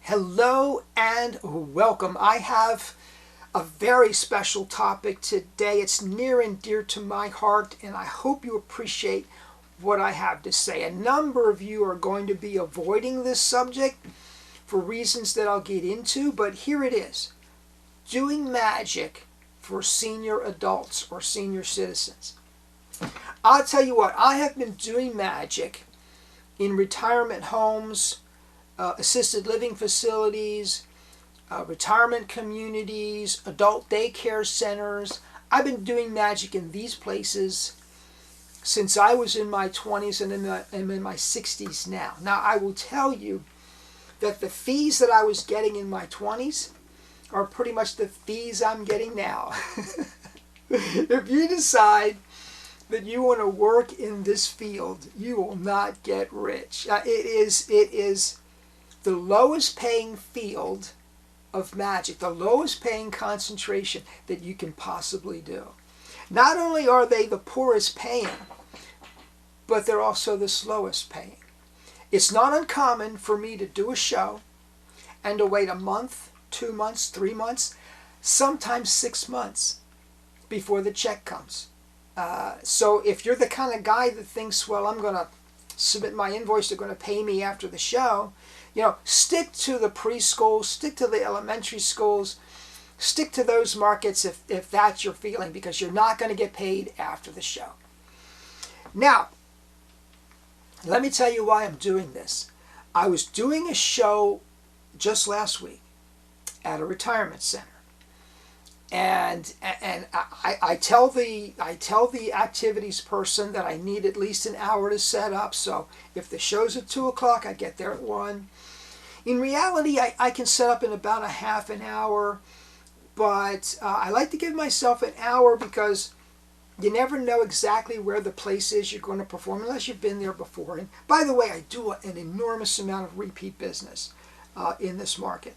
Hello and welcome. I have a very special topic today. It's near and dear to my heart, and I hope you appreciate what I have to say. A number of you are going to be avoiding this subject for reasons that I'll get into, but here it is. Doing magic for senior adults or senior citizens. I'll tell you what, I have been doing magic in retirement homes, assisted living facilities, retirement communities, adult daycare centers. I've been doing magic in these places since I was in my 20s and I'm in my 60s now. Now, I will tell you that the fees that I was getting in my 20s are pretty much the fees I'm getting now. If you decide that you want to work in this field, you will not get rich. It is the lowest paying field of magic, the lowest paying concentration that you can possibly do. Not only are they the poorest paying, but they're also the slowest paying. It's not uncommon for me to do a show and to wait a month, 2 months, 3 months, sometimes 6 months before the check comes. So if you're the kind of guy that thinks, well, I'm going to submit my invoice, they're going to pay me after the show, stick to the preschool, stick to the elementary schools, stick to those markets if that's your feeling, because you're not going to get paid after the show. Now, let me tell you why I'm doing this. I was doing a show just last week at a retirement center. And I tell the activities person that I need at least an hour to set up. So if the show's at 2 o'clock, I get there at 1. In reality, I can set up in about a half an hour, but I like to give myself an hour because you never know exactly where the place is you're going to perform unless you've been there before. And by the way, I do an enormous amount of repeat business in this market.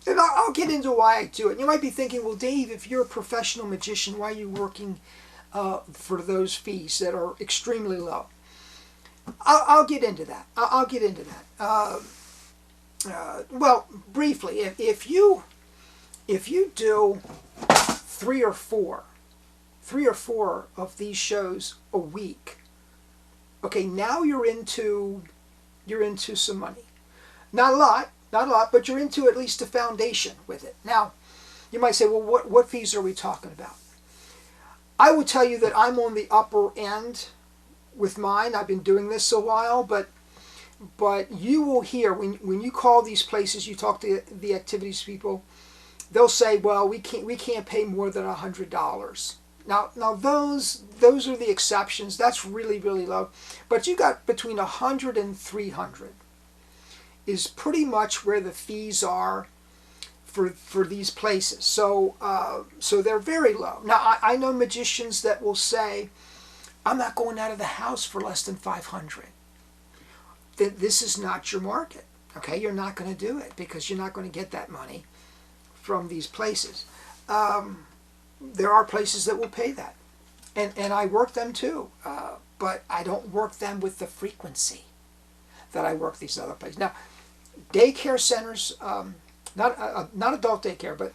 And I'll get into why I do it. You might be thinking, well, Dave, if you're a professional magician, why are you working for those fees that are extremely low? I'll get into that. I'll get into that. Well, briefly, if you do three or four of these shows a week, okay, now you're into some money. Not a lot, but you're into at least a foundation with it. Now, you might say, well, what fees are we talking about? I will tell you that I'm on the upper end with mine. I've been doing this a while, but you will hear, when you call these places, you talk to the activities people, they'll say, well, we can't pay more than $100. Now those are the exceptions. That's really, really low. But you got between 100 and 300 is pretty much where the fees are for these places. So they're very low. Now, I know magicians that will say, I'm not going out of the house for less than 500. This is not your market. Okay, you're not going to do it because you're not going to get that money from these places. There are places that will pay that. And I work them too. But I don't work them with the frequency that I work these other places. Now, daycare centers, not adult daycare, but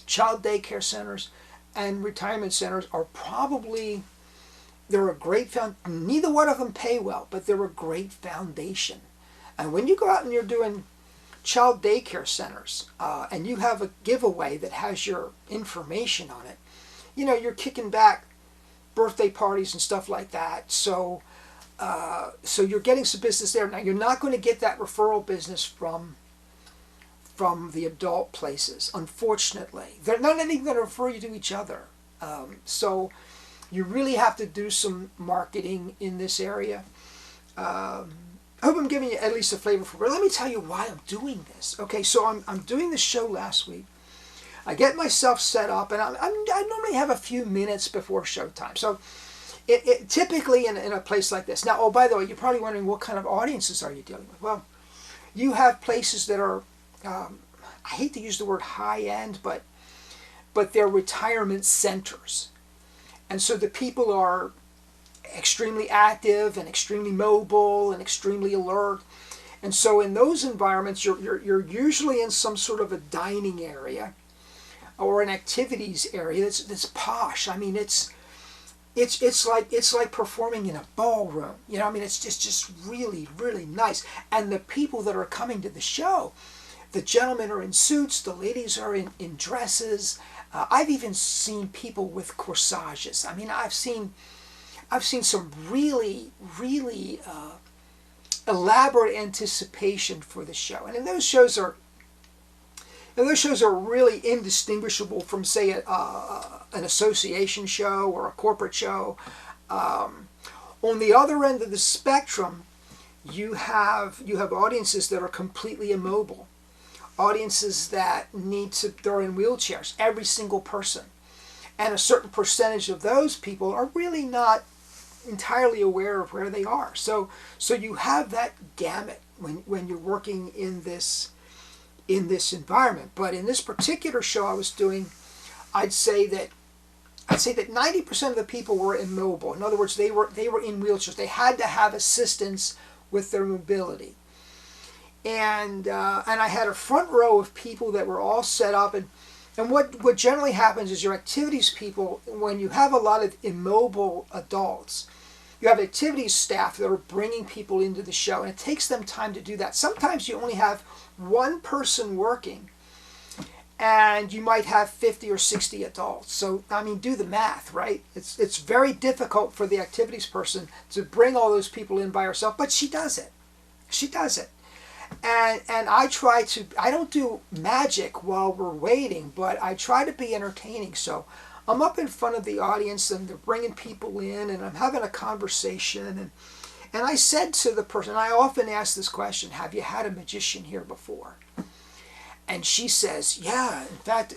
child daycare centers and retirement centers are probably, they're a great neither one of them pay well, but they're a great foundation. And when you go out and you're doing child daycare centers and you have a giveaway that has your information on it, you're kicking back birthday parties and stuff like that. So you're getting some business there. Now, you're not going to get that referral business from the adult places, unfortunately. They're not even going to refer you to each other. So you really have to do some marketing in this area. I hope I'm giving you at least a flavor for it. Let me tell you why I'm doing this. Okay, so I'm doing this show last week. I get myself set up, and I normally have a few minutes before showtime. So it typically in a place like this. Now, oh, by the way, you're probably wondering, what kind of audiences are you dealing with? Well, you have places that are, I hate to use the word high-end, but they're retirement centers. And so the people are extremely active and extremely mobile and extremely alert. And so in those environments, you're usually in some sort of a dining area or an activities area that's posh. I mean, it's like performing in a ballroom. You know, I mean, it's just really, really nice. And the people that are coming to the show, the gentlemen are in suits, the ladies are in dresses. I've even seen people with corsages. I mean, I've seen some really, really elaborate anticipation for the show. And those shows are really indistinguishable from, say, an association show or a corporate show. On the other end of the spectrum, you have audiences that are completely immobile, audiences that they're in wheelchairs, every single person, and a certain percentage of those people are really not entirely aware of where they are. So you have that gamut when you're working in this environment. But in this particular show I was doing, I'd say that 90% of the people were immobile. In other words, they were in wheelchairs. They had to have assistance with their mobility. And I had a front row of people that were all set up. And what generally happens is your activities people, when you have a lot of immobile adults, you have activities staff that are bringing people into the show, and it takes them time to do that. Sometimes you only have one person working, and you might have 50 or 60 adults. So, I mean, do the math, right? It's very difficult for the activities person to bring all those people in by herself, but she does it. She does it. And I don't do magic while we're waiting, but I try to be entertaining. So I'm up in front of the audience, and they're bringing people in, and I'm having a conversation. And I said to the person, I often ask this question, have you had a magician here before? And she says, yeah,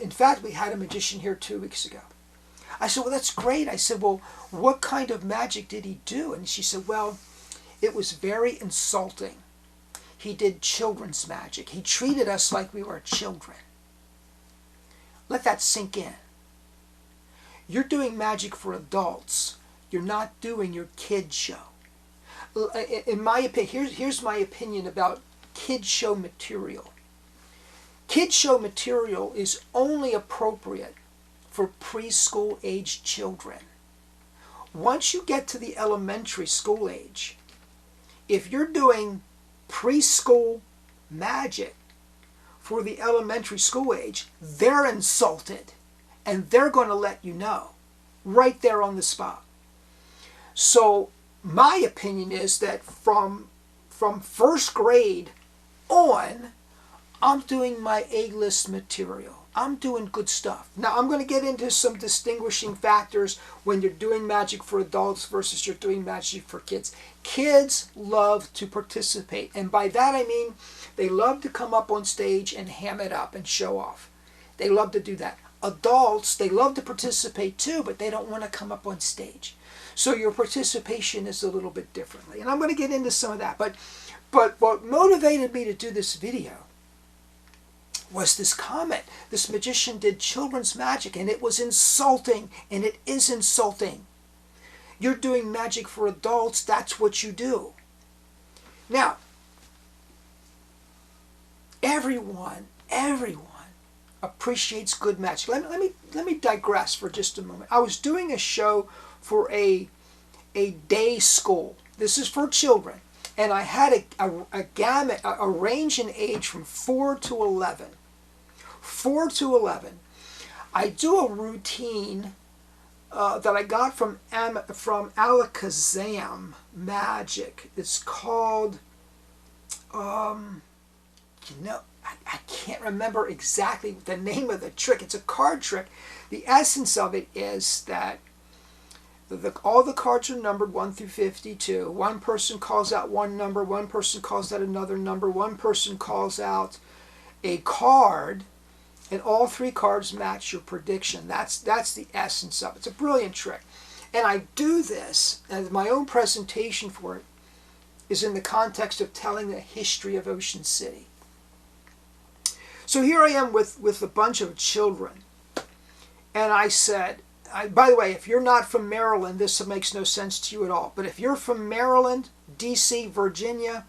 in fact, we had a magician here 2 weeks ago. I said, well, that's great. I said, well, what kind of magic did he do? And she said, well, it was very insulting. He did children's magic. He treated us like we were children. Let that sink in. You're doing magic for adults. You're not doing your kid show. In my opinion, here's my opinion about kid show material. Kid show material is only appropriate for preschool age children. Once you get to the elementary school age, if you're doing preschool magic for the elementary school age, they're insulted, and they're going to let you know right there on the spot. So my opinion is that from first grade on, I'm doing my A-list material. I'm doing good stuff. Now, I'm going to get into some distinguishing factors when you're doing magic for adults versus you're doing magic for kids. Kids love to participate. And by that I mean they love to come up on stage and ham it up and show off. They love to do that. Adults, they love to participate too, but they don't want to come up on stage. So your participation is a little bit differently. And I'm going to get into some of that. But what motivated me to do this video was this comment. This magician did children's magic, and it was insulting, and it is insulting. You're doing magic for adults, that's what you do. Now, everyone appreciates good magic. Let me digress for just a moment. I was doing a show for a day school. This is for children. And I had a gamut, a range in age from 4 to 11. 4 to 11. I do a routine that I got from Alakazam Magic. It's called, I can't remember exactly the name of the trick. It's a card trick. The essence of it is that all the cards are numbered 1 through 52. One person calls out one number, one person calls out another number, one person calls out a card, and all 3 cards match your prediction. That's the essence of it. It's a brilliant trick. And I do this, and my own presentation for it is in the context of telling the history of Ocean City. So here I am with a bunch of children, and I said, by the way, if you're not from Maryland, this makes no sense to you at all. But if you're from Maryland, D.C., Virginia,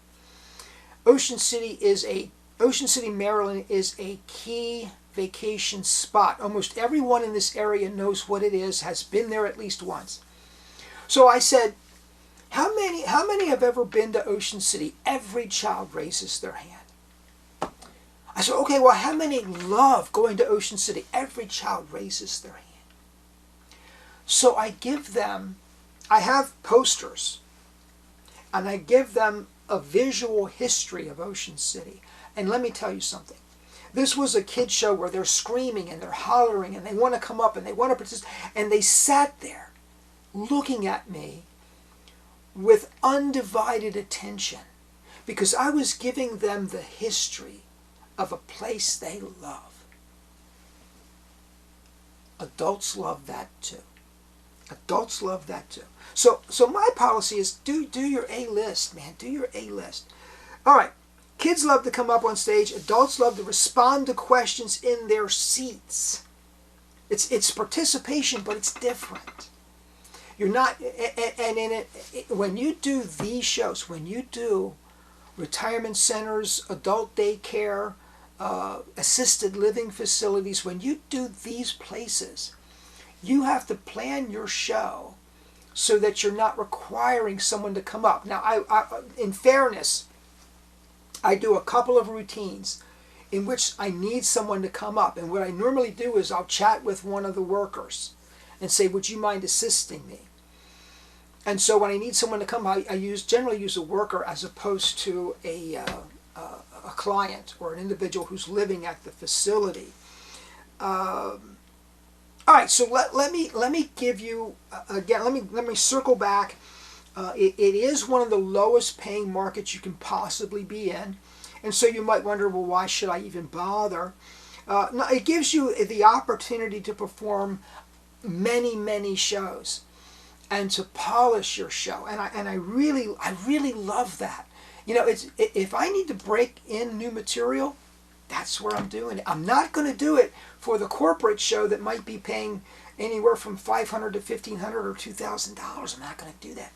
Ocean City, Maryland is a key vacation spot. Almost everyone in this area knows what it is, has been there at least once. So I said, how many have ever been to Ocean City? Every child raises their hand. I said, okay, well, how many love going to Ocean City? Every child raises their hand. So I have posters, and I give them a visual history of Ocean City. And let me tell you something. This was a kid show where they're screaming and they're hollering and they want to come up and they want to participate. And they sat there looking at me with undivided attention because I was giving them the history of a place they love. Adults love that too. Adults love that too. So my policy is do your A-list, man. Do your A-list. All right. Kids love to come up on stage. Adults love to respond to questions in their seats. It's participation, but it's different. You're not, and in it, when you do these shows, when you do retirement centers, adult daycare, assisted living facilities, when you do these places, you have to plan your show so that you're not requiring someone to come up. Now, I in fairness, I do a couple of routines in which I need someone to come up. And what I normally do is I'll chat with one of the workers and say, would you mind assisting me? And so when I need someone to come, I generally use a worker as opposed to a client or an individual who's living at the facility. All right, so let me give you again. Let me circle back. It is one of the lowest paying markets you can possibly be in, and so you might wonder, well, why should I even bother? No, it gives you the opportunity to perform many shows and to polish your show, and I really love that. You know, if I need to break in new material, that's where I'm doing it. I'm not going to do it for the corporate show that might be paying anywhere from $500 to $1,500 or $2,000. I'm not going to do that.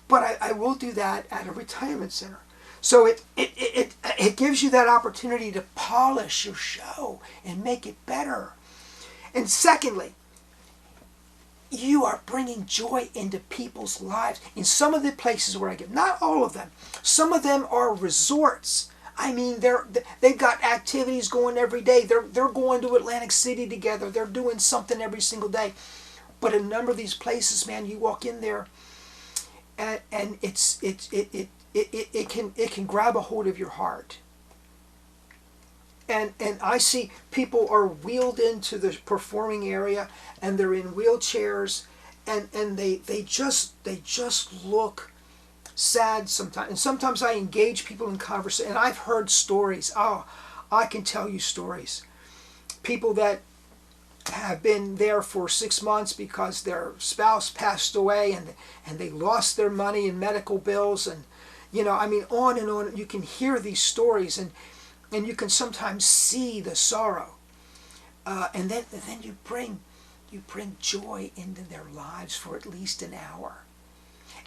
But I will do that at a retirement center. So it gives you that opportunity to polish your show and make it better. And secondly, you are bringing joy into people's lives. In some of the places where I give, not all of them, some of them are resorts. I mean, they've got activities going every day. They're going to Atlantic City together. They're doing something every single day. But a number of these places, man, you walk in there, and it can grab a hold of your heart. And I see people are wheeled into the performing area, and they're in wheelchairs, and they just look sad sometimes. And sometimes I engage people in conversation, and I've heard stories. Oh, I can tell you stories. People that have been there for 6 months because their spouse passed away, and they lost their money in medical bills, and I mean, on and on. You can hear these stories, and you can sometimes see the sorrow, and then you bring joy into their lives for at least an hour.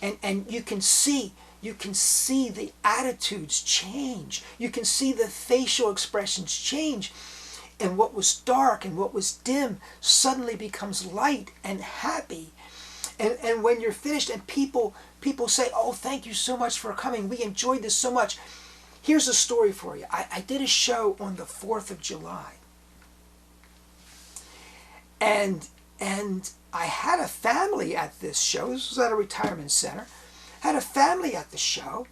And you can see the attitudes change. You can see the facial expressions change. And what was dark and what was dim suddenly becomes light and happy. And when you're finished and people say, oh, thank you so much for coming. We enjoyed this so much. Here's a story for you. I did a show on the 4th of July. And I had a family at this show. This was at a retirement center. Had a family at the show,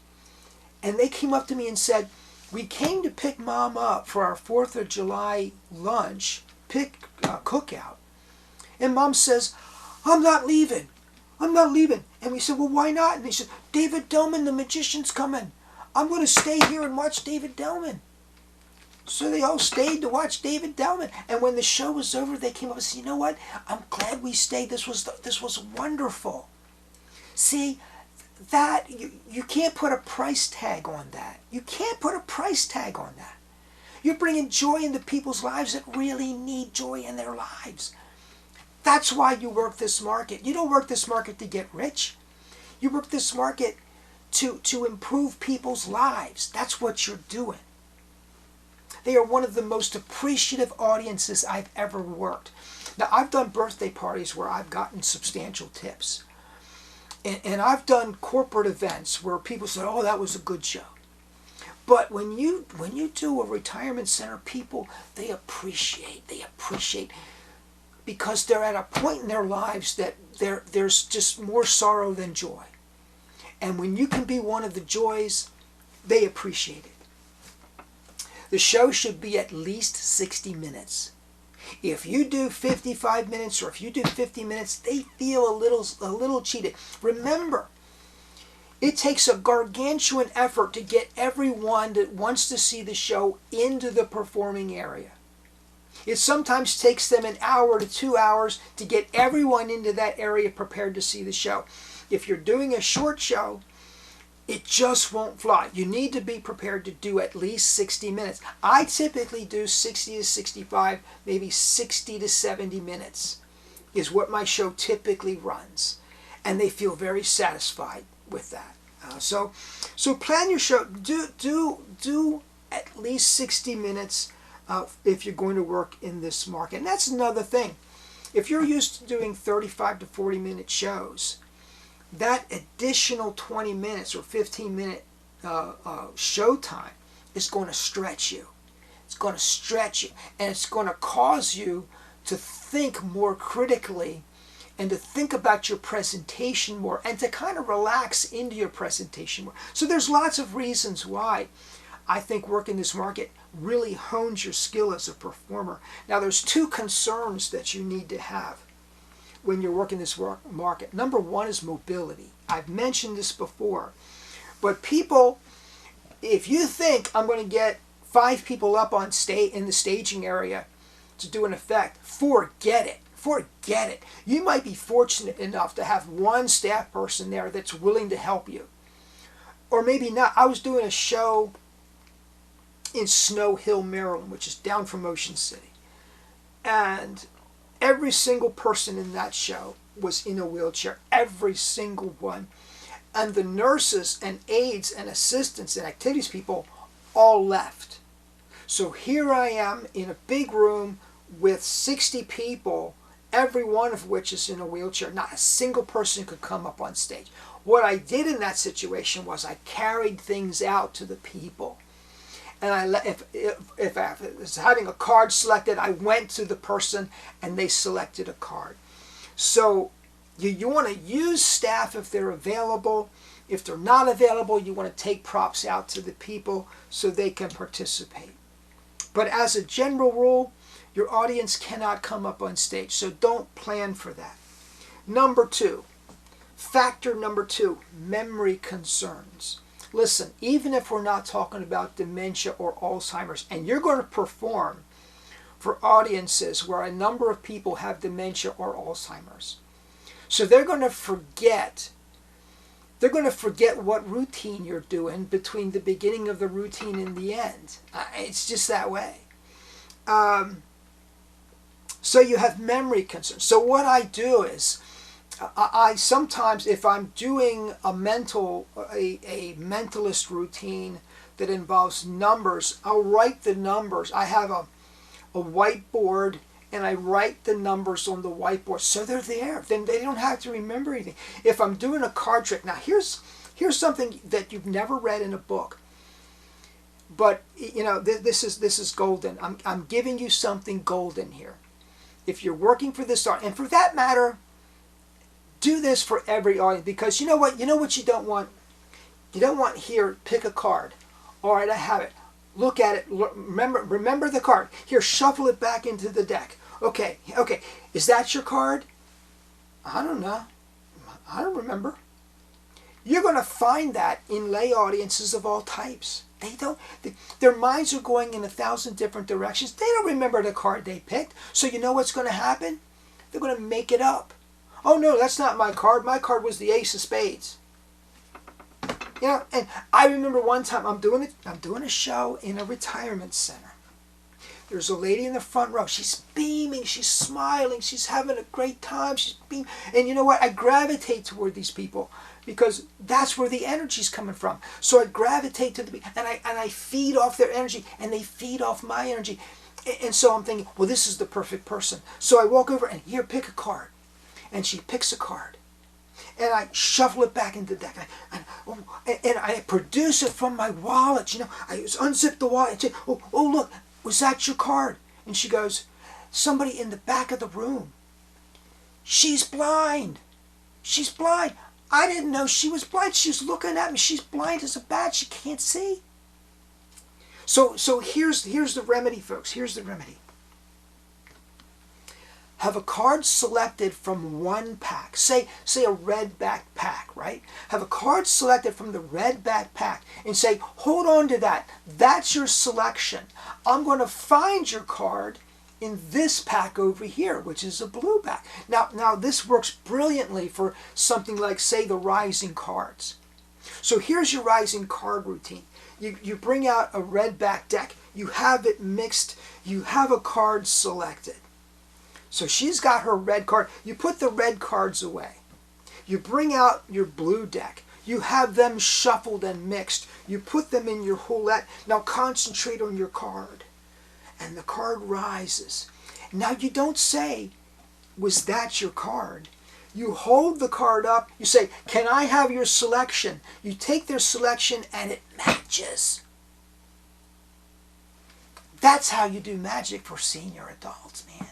and they came up to me and said, we came to pick Mom up for our 4th of July lunch, cookout. And Mom says, I'm not leaving. And we said, well, why not? And they said, David Dellman, the magician's coming. I'm going to stay here and watch David Dellman. So they all stayed to watch David Dellman. And when the show was over, they came up and said, you know what? I'm glad we stayed. This was wonderful. See, that you can't put a price tag on that. You can't put a price tag on that. You're bringing joy into people's lives that really need joy in their lives. That's why you work this market. You don't work this market to get rich. You work this market to improve people's lives. That's what you're doing. They are one of the most appreciative audiences I've ever worked. Now, I've done birthday parties where I've gotten substantial tips. And I've done corporate events where people say, oh, that was a good show. But when you do a retirement center, people, they appreciate because they're at a point in their lives that there's just more sorrow than joy. And when you can be one of the joys, they appreciate it. The show should be at least 60 minutes. If you do 55 minutes or if you do 50 minutes, they feel a little cheated. Remember, it takes a gargantuan effort to get everyone that wants to see the show into the performing area. It sometimes takes them an hour to 2 hours to get everyone into that area prepared to see the show. If you're doing a short show, it just won't fly. You need to be prepared to do at least 60 minutes. I typically do 60 to 65, maybe 60 to 70 minutes is what my show typically runs. And they feel very satisfied with that. So plan your show. Do at least 60 minutes if you're going to work in this market. And that's another thing. If you're used to doing 35 to 40 minute shows, that additional 20 minutes or 15-minute show time is going to stretch you. It's going to stretch you, and it's going to cause you to think more critically and to think about your presentation more and to kind of relax into your presentation more. So there's lots of reasons why I think working this market really hones your skill as a performer. Now, there's two concerns that you need to have when you're working this market. Number one is mobility. I've mentioned this before. But people, if you think I'm going to get 5 people up on stage in the staging area to do an effect, forget it. Forget it. You might be fortunate enough to have one staff person there that's willing to help you. Or maybe not. I was doing a show in Snow Hill, Maryland, which is down from Ocean City. And every single person in that show was in a wheelchair. Every single one. And the nurses and aides and assistants and activities people all left. So here I am in a big room with 60 people, every one of which is in a wheelchair. Not a single person could come up on stage. What I did in that situation was I carried things out to the people. And if I was having a card selected, I went to the person and they selected a card. So you want to use staff if they're available. If they're not available, you want to take props out to the people so they can participate. But as a general rule, your audience cannot come up on stage, so don't plan for that. Factor number two, memory concerns. Listen, even if we're not talking about dementia or Alzheimer's, and you're going to perform for audiences where a number of people have dementia or Alzheimer's. So they're going to forget what routine you're doing between the beginning of the routine and the end. It's just that way. So you have memory concerns. So what I do is, I sometimes, if I'm doing a mentalist routine that involves numbers, I'll write the numbers. I have a whiteboard, and I write the numbers on the whiteboard, so they're there. Then they don't have to remember anything. If I'm doing a card trick, now here's something that you've never read in a book, but you know this is golden. I'm giving you something golden here. If you're working for this art, and for that matter, do this for every audience, because you know what you don't want? You don't want here, pick a card. All right, I have it. Look at it. Remember the card. Here, shuffle it back into the deck. Okay. Is that your card? I don't know. I don't remember. You're going to find that in lay audiences of all types. Their minds are going in 1,000 different directions. They don't remember the card they picked. So you know what's going to happen? They're going to make it up. Oh no, that's not my card. My card was the ace of spades. You know, and I remember one time I'm doing a show in a retirement center. There's a lady in the front row. She's beaming. She's smiling. She's having a great time. She's beaming. And you know what? I gravitate toward these people because that's where the energy's coming from. So I gravitate to the people, and I feed off their energy, and they feed off my energy. And so I'm thinking, well, this is the perfect person. So I walk over and here, pick a card. And she picks a card. And I shuffle it back into the deck. And I produce it from my wallet. You know, I unzip the wallet and say, oh, look, was that your card? And she goes, somebody in the back of the room. She's blind. She's blind. I didn't know she was blind. She was looking at me. She's blind as a bat. She can't see. So here's the remedy, folks. Here's the remedy. Have a card selected from one pack. Say a red back pack, right? Have a card selected from the red back pack and say, hold on to that. That's your selection. I'm going to find your card in this pack over here, which is a blue back. Now this works brilliantly for something like, say, the rising cards. So here's your rising card routine. You bring out a red back deck. You have it mixed. You have a card selected. So she's got her red card. You put the red cards away. You bring out your blue deck. You have them shuffled and mixed. You put them in your roulette. Now concentrate on your card. And the card rises. Now you don't say, was that your card? You hold the card up. You say, can I have your selection? You take their selection and it matches. That's how you do magic for senior adults, man.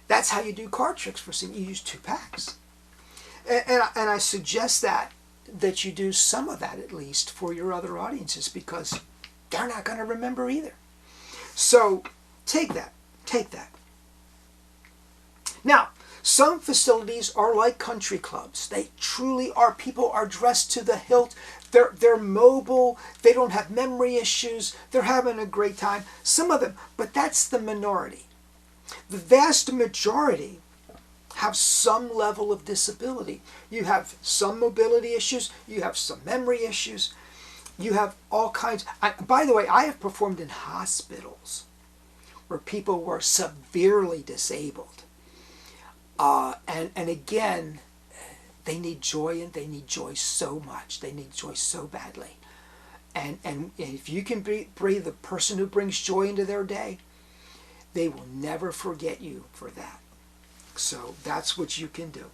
That's how you do card tricks for seniors. You use 2 packs. And I suggest that you do some of that at least for your other audiences because they're not going to remember either. So take that. Take that. Now, some facilities are like country clubs. They truly are. People are dressed to the hilt. They're mobile. They don't have memory issues. They're having a great time. Some of them, but that's the minority. The vast majority have some level of disability. You have some mobility issues. You have some memory issues. You have all kinds. By the way, I have performed in hospitals where people were severely disabled. And again, they need joy, and they need joy so much. They need joy so badly. And if you can be the person who brings joy into their day, they will never forget you for that. So that's what you can do.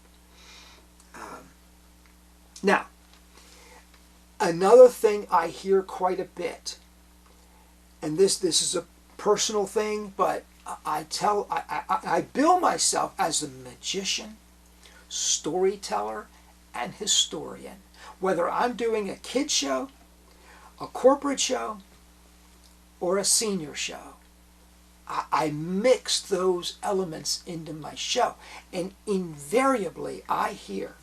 Now, another thing I hear quite a bit, and this is a personal thing, but I bill myself as a magician, storyteller, and historian. Whether I'm doing a kid show, a corporate show, or a senior show, I mix those elements into my show. And invariably I hear,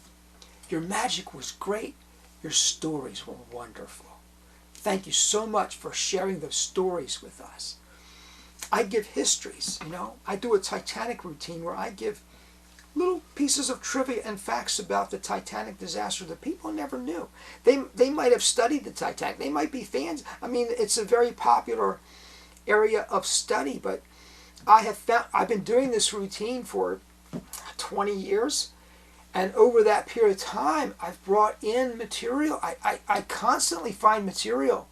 your magic was great, your stories were wonderful. Thank you so much for sharing those stories with us. I give histories, you know. I do a Titanic routine where I give little pieces of trivia and facts about the Titanic disaster that people never knew. They might have studied the Titanic. They might be fans. I mean, it's a very popular area of study, but I've been doing this routine for 20 years, and over that period of time I've brought in material. I constantly find material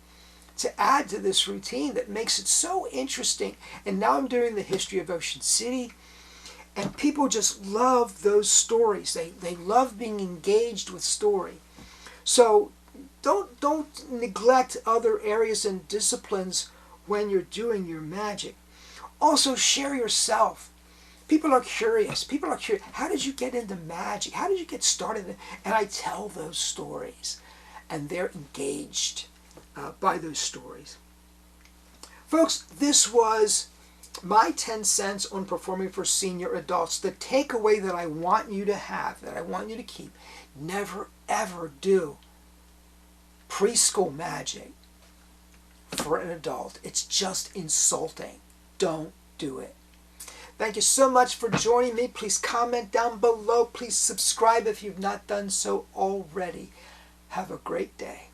to add to this routine that makes it so interesting. And now I'm doing the history of Ocean City, and people just love those stories. They love being engaged with story. So don't neglect other areas and disciplines when you're doing your magic. Also, share yourself. People are curious. People are curious. How did you get into magic? How did you get started? And I tell those stories, and they're engaged by those stories. Folks, this was my 10 cents on performing for senior adults. The takeaway that I want you to have, that I want you to keep: never ever do preschool magic for an adult. It's just insulting. Don't do it. Thank you so much for joining me. Please comment down below. Please subscribe if you've not done so already. Have a great day.